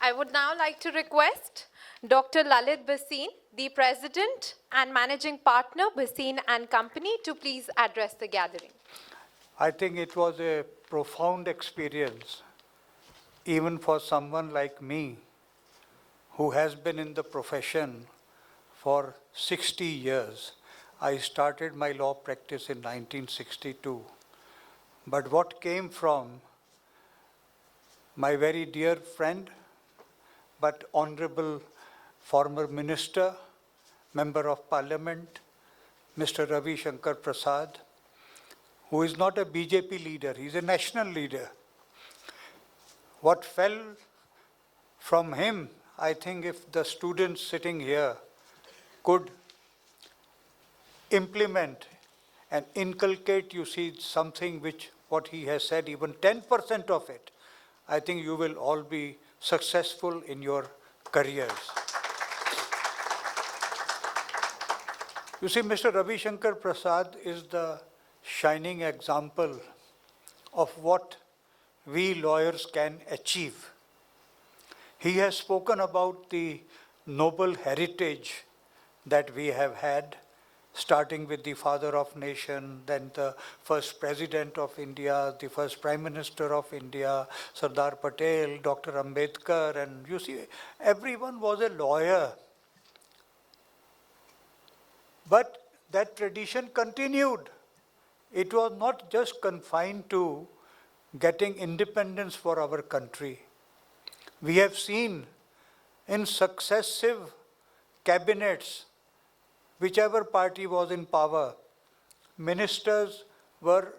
I would now like to request Dr. Lalit Bhasin, the President and Managing Partner, Bhasin and Company, to please address the gathering. I think it was a profound experience, even for someone like me, who has been in the profession for 60 years. I started my law practice in 1962. But what came from my very dear friend, but honorable former minister, member of parliament, Mr. Ravi Shankar Prasad, who is not a BJP leader, he's a national leader. What fell from him, I think if the students sitting here could implement and inculcate, you see, something which what he has said, even 10% of it, I think you will all be successful in your careers. You see, Mr. Ravi Shankar Prasad is the shining example of what we lawyers can achieve. He has spoken about the noble heritage that we have had, starting with the father of nation, then the first president of India, the first prime minister of India, Sardar Patel, Dr. Ambedkar, and you see, everyone was a lawyer. But that tradition continued. It was not just confined to getting independence for our country. We have seen in successive cabinets, whichever party was in power, ministers were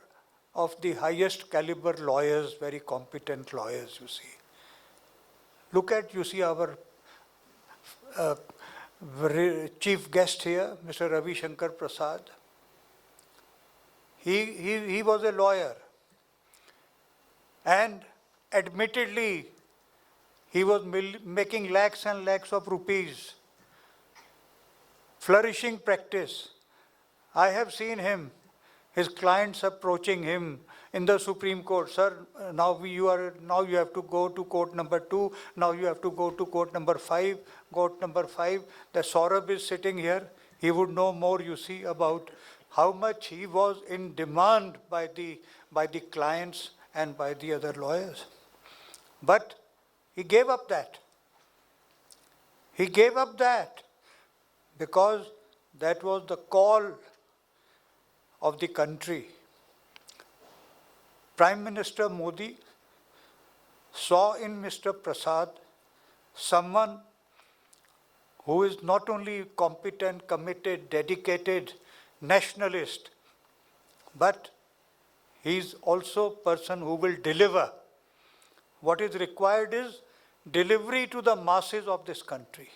of the highest caliber lawyers, very competent lawyers, you see. Look at, you see, our chief guest here, Mr. Ravi Shankar Prasad. He was a lawyer. And admittedly, he was making lakhs and lakhs of rupees. Flourishing practice. I have seen him, his clients approaching him in the Supreme Court. Sir, now you have to go to court number 2. Now you have to go to court number 5. Court number 5. The Saurabh is sitting here. He would know more, you see, about how much he was in demand by the clients and by the other lawyers. But he gave up that. He gave up that because that was the call of the country. Prime Minister Modi saw in Mr. Prasad someone who is not only competent, committed, dedicated, nationalist, but he is also a person who will deliver. What is required is delivery to the masses of this country.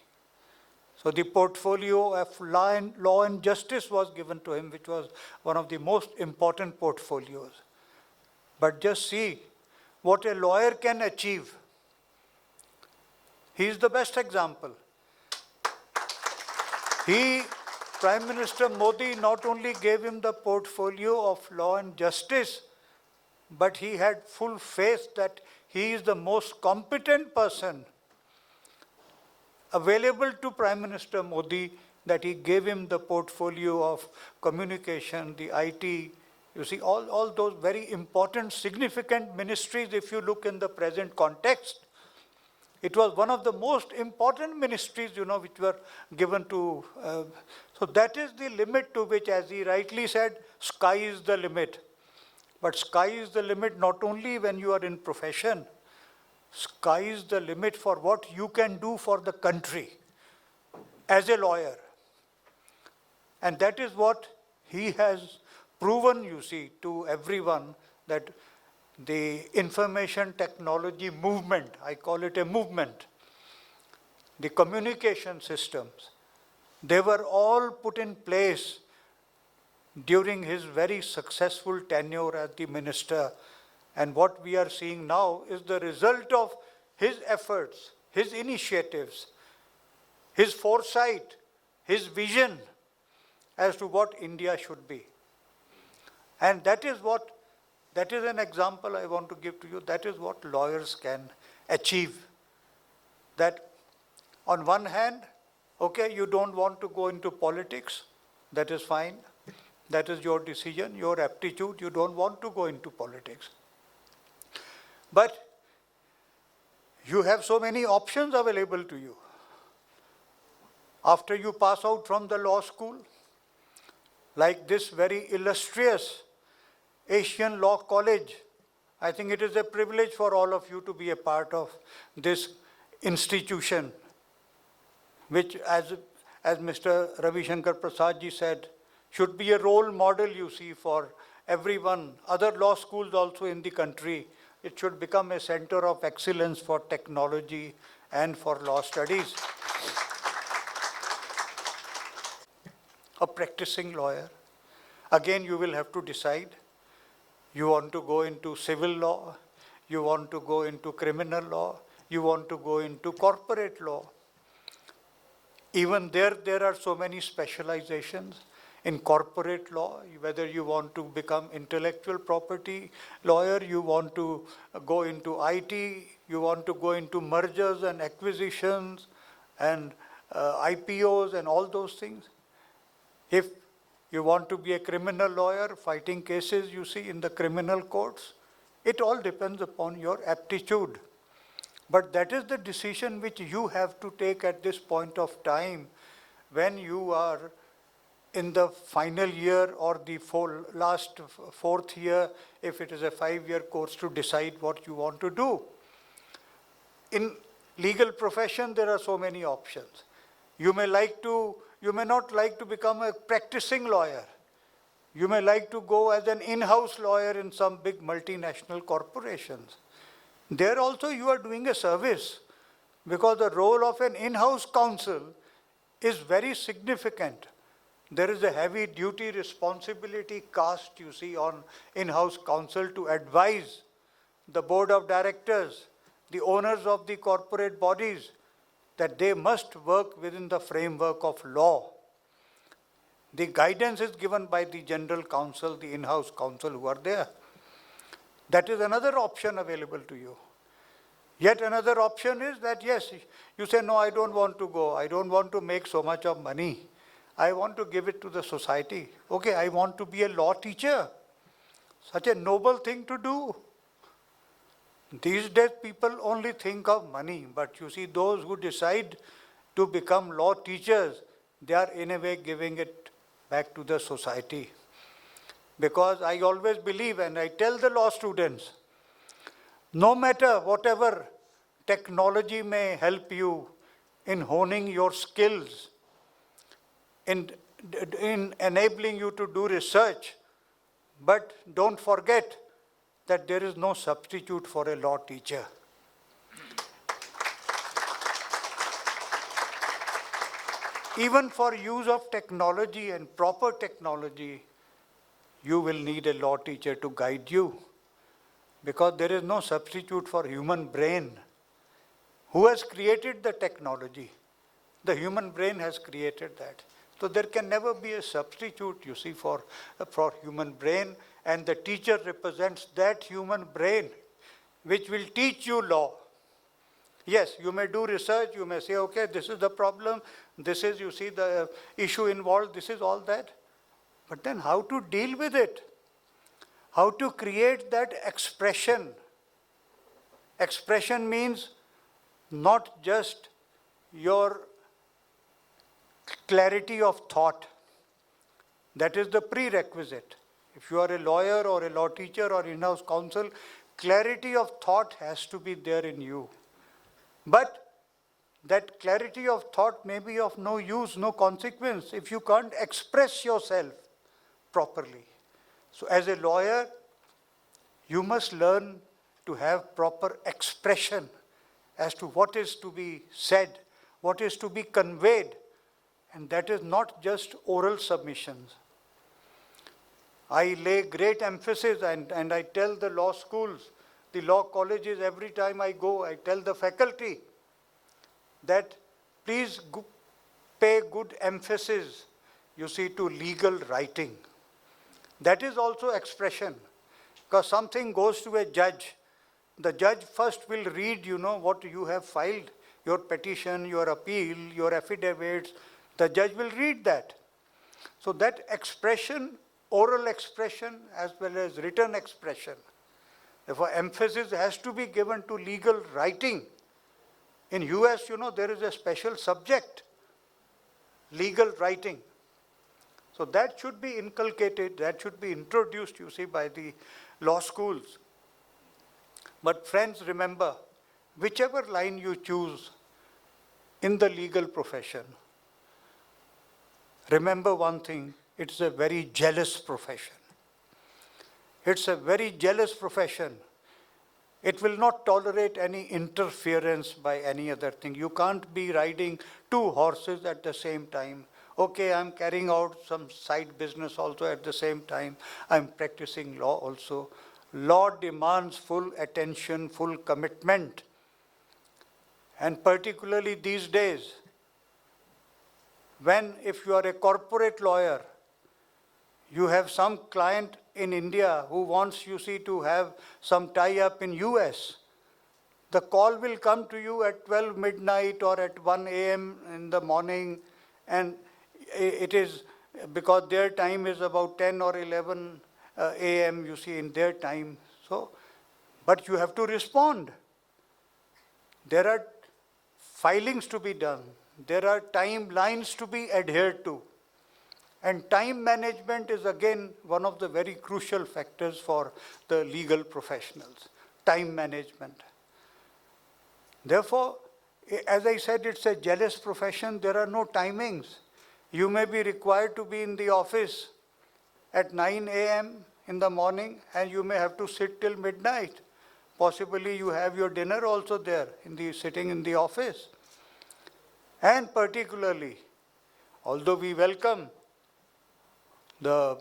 So the portfolio of law and justice was given to him, which was one of the most important portfolios. But just see what a lawyer can achieve. He is the best example. Prime Minister Modi not only gave him the portfolio of law and justice, but he had full faith that he is the most competent person available to Prime Minister Modi, that he gave him the portfolio of communication, the IT, you see, all those very important, significant ministries, if you look in the present context. It was one of the most important ministries, you know, which were given to, so that is the limit to which, as he rightly said, sky is the limit. But sky is the limit not only when you are in profession, sky is the limit for what you can do for the country as a lawyer. And that is what he has proven, you see, to everyone, that the information technology movement, I call it a movement, the communication systems, they were all put in place during his very successful tenure as the minister. And what we are seeing now is the result of his efforts, his initiatives, his foresight, his vision as to what India should be. And that is an example I want to give to you. That is what lawyers can achieve. that on one hand, okay, you don't want to go into politics, that is fine. That is your decision, your aptitude, you don't want to go into politics. But you have so many options available to you. After you pass out from the law school, like this very illustrious Asian Law College, I think it is a privilege for all of you to be a part of this institution, which as Mr. Ravi Shankar Prasad ji said, should be a role model, you see, for everyone, other law schools also in the country. It should become a center of excellence for technology and for law studies. A practicing lawyer, again you will have to decide. You want to go into civil law, you want to go into criminal law, you want to go into corporate law. Even there are so many specializations in corporate law, whether you want to become intellectual property lawyer, you want to go into IT, you want to go into mergers and acquisitions and IPOs and all those things. If you want to be a criminal lawyer, fighting cases, you see, in the criminal courts, it all depends upon your aptitude. But that is the decision which you have to take at this point of time when you are in the final year or the last fourth year, if it is a 5-year course, to decide what you want to do. In legal profession, there are so many options. You may not like to become a practicing lawyer. You may like to go as an in-house lawyer in some big multinational corporations. There also you are doing a service, because the role of an in-house counsel is very significant. There is a heavy duty responsibility cast, you see, on in-house counsel to advise the board of directors, the owners of the corporate bodies, that they must work within the framework of law. The guidance is given by the general counsel, the in-house counsel who are there. That is another option available to you. Yet another option is that, yes, you say, no, I don't want to go. I don't want to make so much of money. I want to give it to the society. Okay, I want to be a law teacher. Such a noble thing to do. These days, people only think of money, but you see, those who decide to become law teachers, they are in a way giving it back to the society. Because I always believe, and I tell the law students, no matter whatever technology may help you in honing your skills, in enabling you to do research, but don't forget that there is no substitute for a law teacher. Even for use of technology and proper technology, you will need a law teacher to guide you, because there is no substitute for human brain. Who has created the technology? The human brain has created that. So there can never be a substitute, you see, for human brain, and the teacher represents that human brain which will teach you law. Yes, you may do research, you may say, okay, this is the problem, this is, you see, the issue involved, this is all that. But then how to deal with it? How to create that expression? Expression means not just your clarity of thought. That is the prerequisite. If you are a lawyer or a law teacher or in-house counsel, clarity of thought has to be there in you. But that clarity of thought may be of no use, no consequence, if you can't express yourself properly. So as a lawyer, you must learn to have proper expression as to what is to be said, what is to be conveyed. And that is not just oral submissions. I lay great emphasis, and I tell the law schools, the law colleges, every time I go, I tell the faculty that please pay good emphasis, you see, to legal writing. That is also expression, because something goes to a judge. The judge first will read, what you have filed. your petition, your appeal, your affidavits, the judge will read that. So that expression, oral expression as well as written expression, therefore emphasis has to be given to legal writing. In US, there is a special subject, legal writing. So that should be inculcated, that should be introduced, by the law schools. But friends, remember, whichever line you choose in the legal profession, remember one thing, it's a very jealous profession. It's a very jealous profession. It will not tolerate any interference by any other thing. You can't be riding two horses at the same time. Okay, I'm carrying out some side business also at the same time. I'm practicing law also. Law demands full attention, full commitment. And particularly these days, when if you are a corporate lawyer, you have some client in India who wants, to have some tie-up in US. The call will come to you at 12 midnight or at 1 a.m. in the morning, and it is because their time is about 10 or 11 a.m., in their time. So, but you have to respond. There are filings to be done. There are timelines to be adhered to. And time management is again one of the very crucial factors for the legal professionals, time management. Therefore, as I said, it's a jealous profession. There are no timings. You may be required to be in the office at 9 a.m. in the morning, and you may have to sit till midnight. Possibly you have your dinner also there, sitting in the office. And particularly, although we welcome the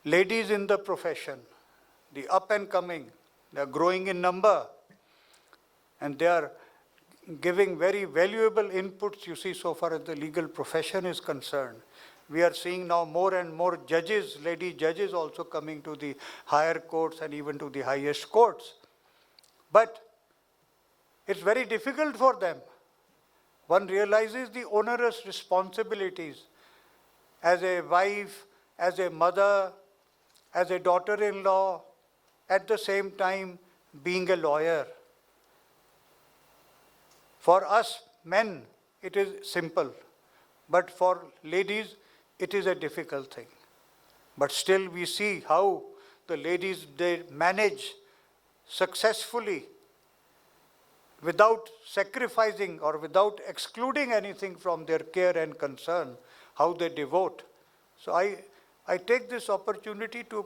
ladies in the profession, the up and coming, they are growing in number, and they are giving very valuable inputs, so far as the legal profession is concerned. We are seeing now more and more judges, lady judges also coming to the higher courts and even to the highest courts. But it's very difficult for them. One realizes the onerous responsibilities as a wife, as a mother, as a daughter-in-law, at the same time being a lawyer. For us men, it is simple, but for ladies, it is a difficult thing. But still we see how the ladies, they manage successfully without sacrificing or without excluding anything from their care and concern, how they devote. So I take this opportunity to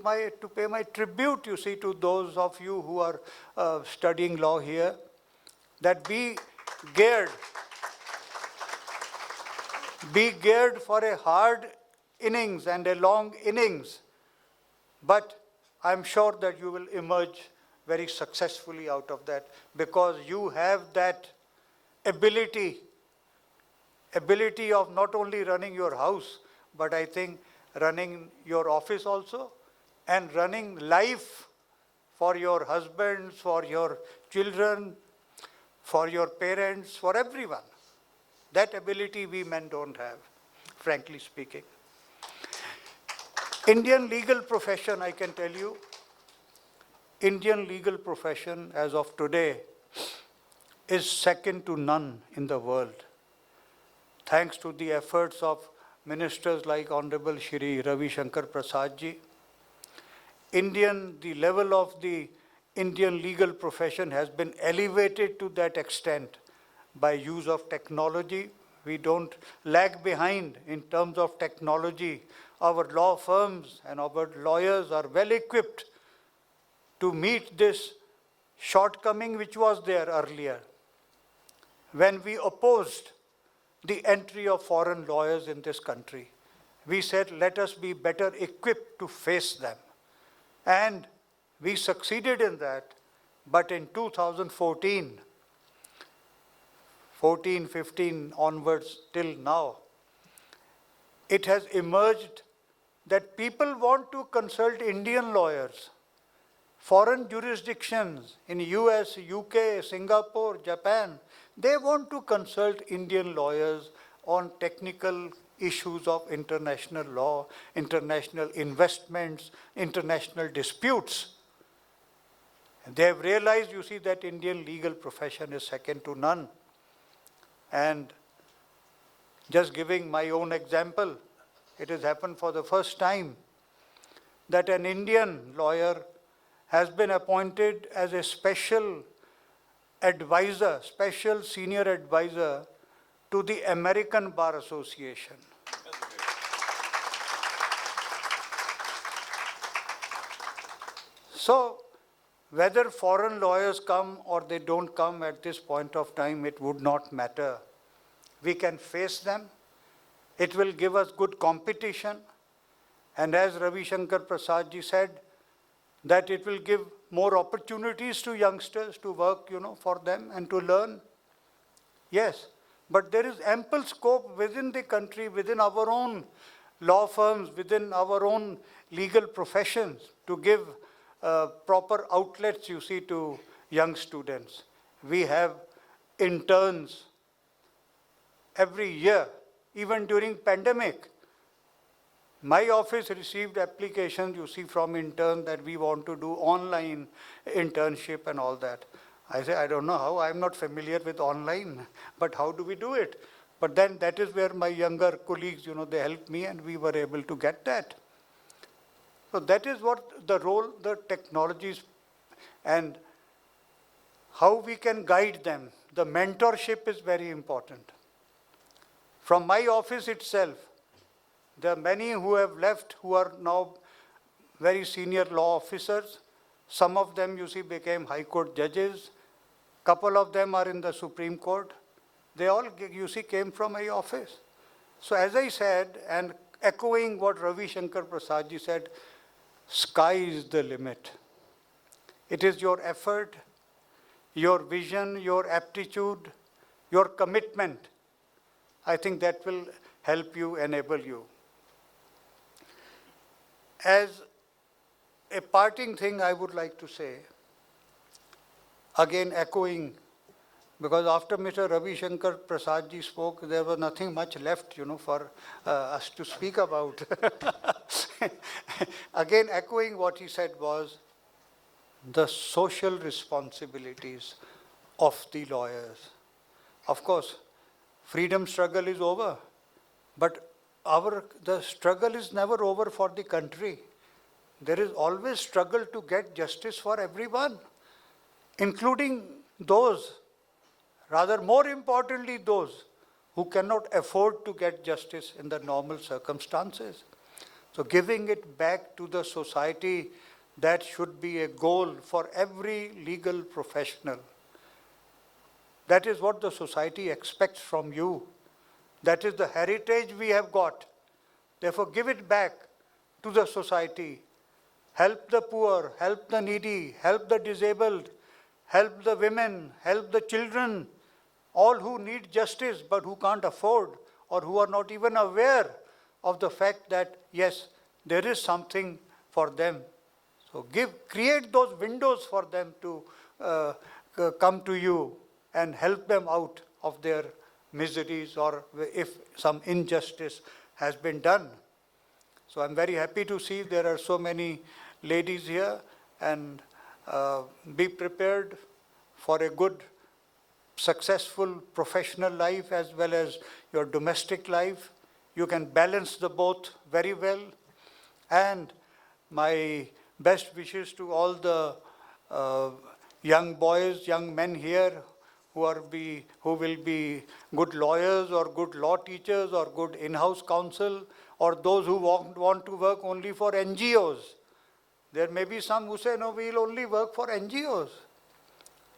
pay my tribute, to those of you who are studying law here, that be geared for a hard innings and a long innings. But I'm sure that you will emerge very successfully out of that, because you have that ability of not only running your house, but I think running your office also, and running life for your husbands, for your children, for your parents, for everyone. That ability we men don't have, frankly speaking. Indian legal profession, I can tell you, Indian legal profession as of today is second to none in the world. Thanks to the efforts of ministers like Honorable Shri Ravi Shankar Prasad ji, the level of the Indian legal profession has been elevated to that extent by use of technology. We don't lag behind in terms of technology. Our law firms and our lawyers are well equipped to meet this shortcoming which was there earlier, when we opposed the entry of foreign lawyers in this country. We said, let us be better equipped to face them. And we succeeded in that. But in 2014, 15 onwards till now, it has emerged that people want to consult Indian lawyers foreign jurisdictions in US, UK, Singapore, Japan, they want to consult Indian lawyers on technical issues of international law, international investments, international disputes. They have realized, you see, that Indian legal profession is second to none. And just giving my own example, it has happened for the first time that an Indian lawyer has been appointed as a special advisor, special senior advisor to the American Bar Association. So, whether foreign lawyers come or they don't come at this point of time, it would not matter. We can face them. It will give us good competition. And as Ravi Shankar Prasad ji said, that it will give more opportunities to youngsters to work, for them and to learn. Yes, but there is ample scope within the country, within our own law firms, within our own legal professions to give proper outlets, you see, to young students. We have interns every year, even during pandemic. My office received applications, you see, from interns that we want to do online internship and all that. I say, I don't know how, I'm not familiar with online, but how do we do it? But then that is where my younger colleagues, they helped me and we were able to get that. So that is what the role, the technologies and how we can guide them. The mentorship is very important. From my office itself, there are many who have left who are now very senior law officers. Some of them, you see, became High Court judges. Couple of them are in the Supreme Court. They all, you see, came from my office. So as I said, and echoing what Ravi Shankar Prasad ji said, sky is the limit. It is your effort, your vision, your aptitude, your commitment. I think that will help you, enable you. As a parting thing, I would like to say, again echoing, because after Mr. Ravi Shankar Prasad ji spoke, there was nothing much left, for us to speak about. Again, echoing what he said was the social responsibilities of the lawyers. Of course, freedom struggle is over, but the struggle is never over for the country. There is always struggle to get justice for everyone, including those, rather more importantly, those who cannot afford to get justice in the normal circumstances. So giving it back to the society, that should be a goal for every legal professional. That is what the society expects from you. That is the heritage we have got. Therefore, give it back to the society. Help the poor, help the needy, help the disabled, help the women, help the children, all who need justice but who can't afford or who are not even aware of the fact that, yes, there is something for them. So create those windows for them to come to you and help them out of their miseries or if some injustice has been done. So I'm very happy to see there are so many ladies here, and be prepared for a good, successful professional life as well as your domestic life. You can balance the both very well. And my best wishes to all the young boys, young men here who will be good lawyers or good law teachers or good in-house counsel, or those who want to work only for NGOs. There may be some who say, no, we'll only work for NGOs.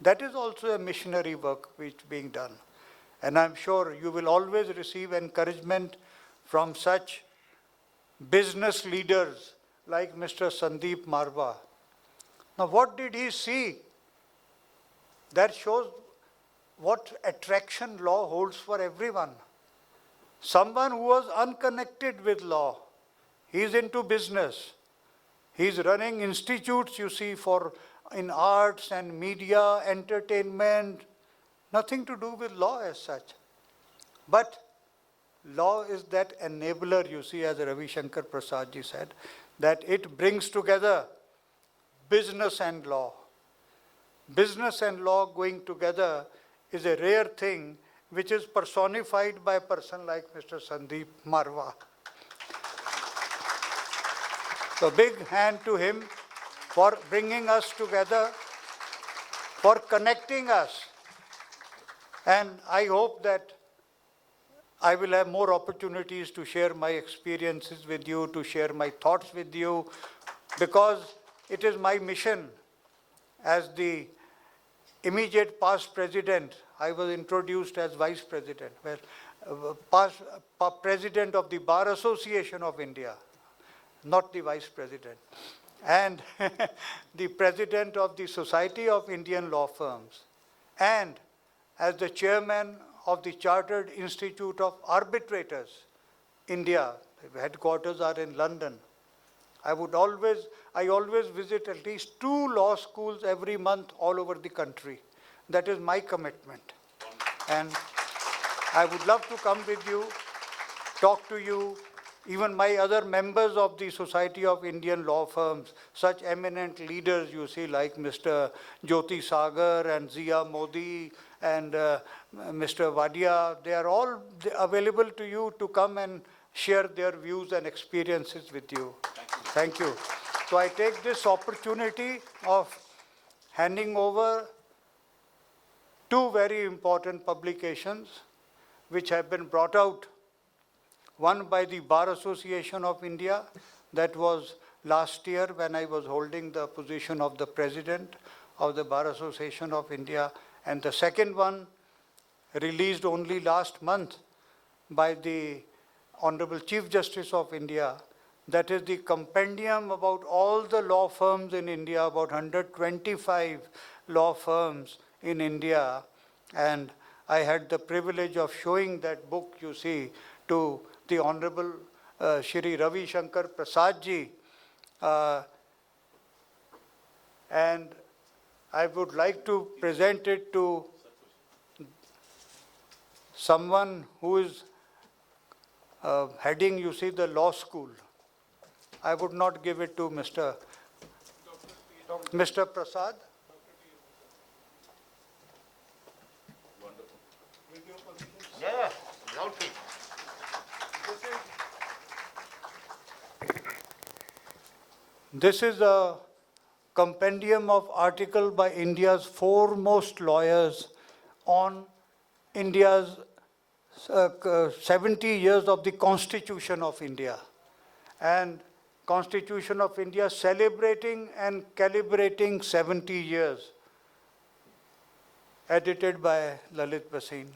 That is also a missionary work which is being done. And I'm sure you will always receive encouragement from such business leaders like Mr. Sandeep Marwa. Now, what did he see? That shows what attraction law holds for everyone. Someone who was unconnected with law, he is into business. He's running institutes, you see, for in arts and media, entertainment, nothing to do with law as such. But law is that enabler, you see, as Ravi Shankar Prasad ji said, that it brings together business and law. Business and law going together is a rare thing which is personified by a person like Mr. Sandeep Marwa. So big hand to him for bringing us together, for connecting us. And I hope that I will have more opportunities to share my experiences with you, to share my thoughts with you, because it is my mission as the immediate past president. I was introduced as vice president, president of the Bar Association of India, not the vice president, and the president of the Society of Indian Law Firms, and as the chairman of the Chartered Institute of Arbitrators, India. The headquarters are in London. I always visit at least 2 law schools every month all over the country. That is my commitment. And I would love to come with you, talk to you, even my other members of the Society of Indian Law Firms, such eminent leaders you see like Mr. Jyoti Sagar and Zia Modi and Mr. Wadia, they are all available to you to come and share their views and experiences with you. Thank you. So I take this opportunity of handing over 2 very important publications which have been brought out. One by the Bar Association of India, that was last year when I was holding the position of the president of the Bar Association of India, and the second one released only last month by the Honorable Chief Justice of India. That is the compendium about all the law firms in India, about 125 law firms in India. And I had the privilege of showing that book, you see, to the Honorable Shri Ravi Shankar Prasad ji. And I would like to present it to someone who is heading, you see, the law school. I would not give it to Mr. Prasad. Yeah, without me. This is a compendium of articles by India's foremost lawyers on India's 70 years of the Constitution of India. And Constitution of India celebrating and calibrating 70 years, edited by Lalit Bhasin.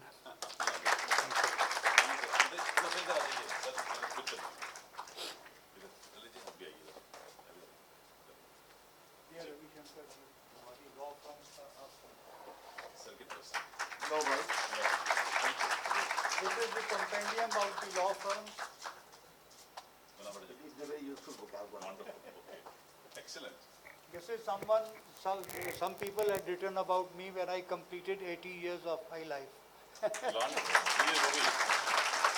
No worries. This is the compendium of the law firms. It is a very useful book. I've got it. Excellent. This is some people had written about me when I completed 80 years of my life.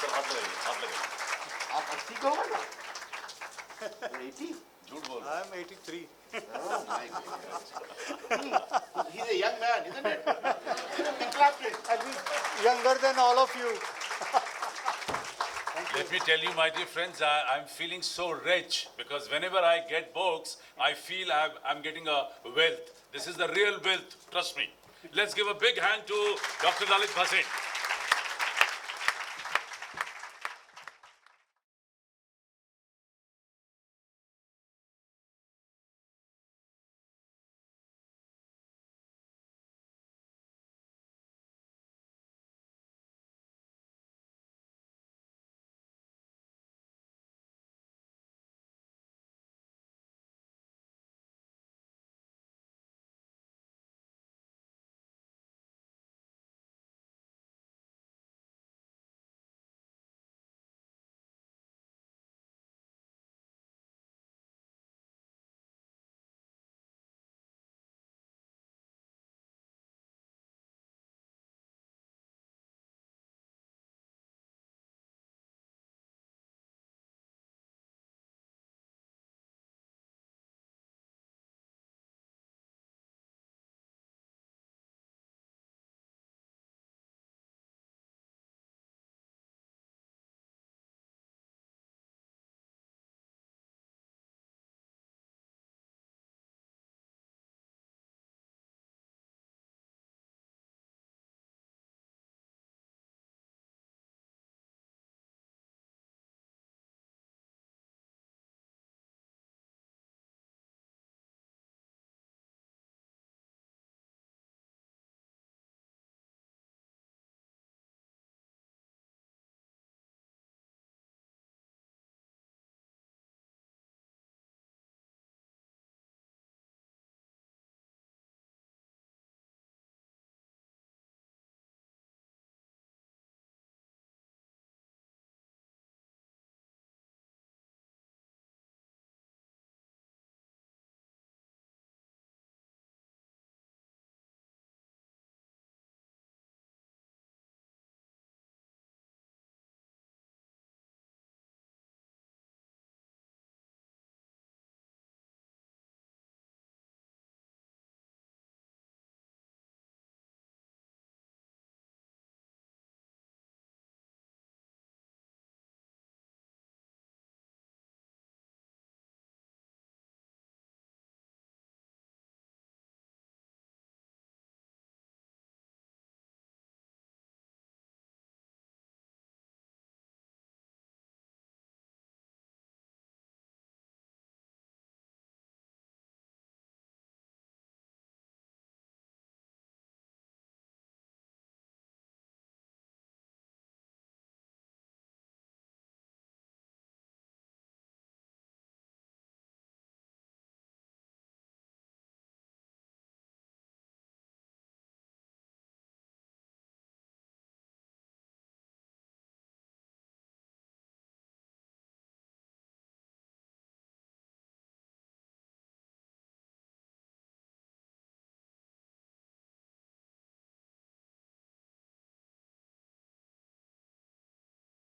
Sir हाथ लगाइए आप 80 का होगा ना? 80? झूठ बोल I am 83. Oh my God. He's a young man, isn't it? Clap it. At least younger than all of you. Let me tell you, my dear friends, I'm feeling so rich because whenever I get books, I feel I'm getting a wealth. This is the real wealth, trust me. Let's give a big hand to Dr. Lalit Bhasin.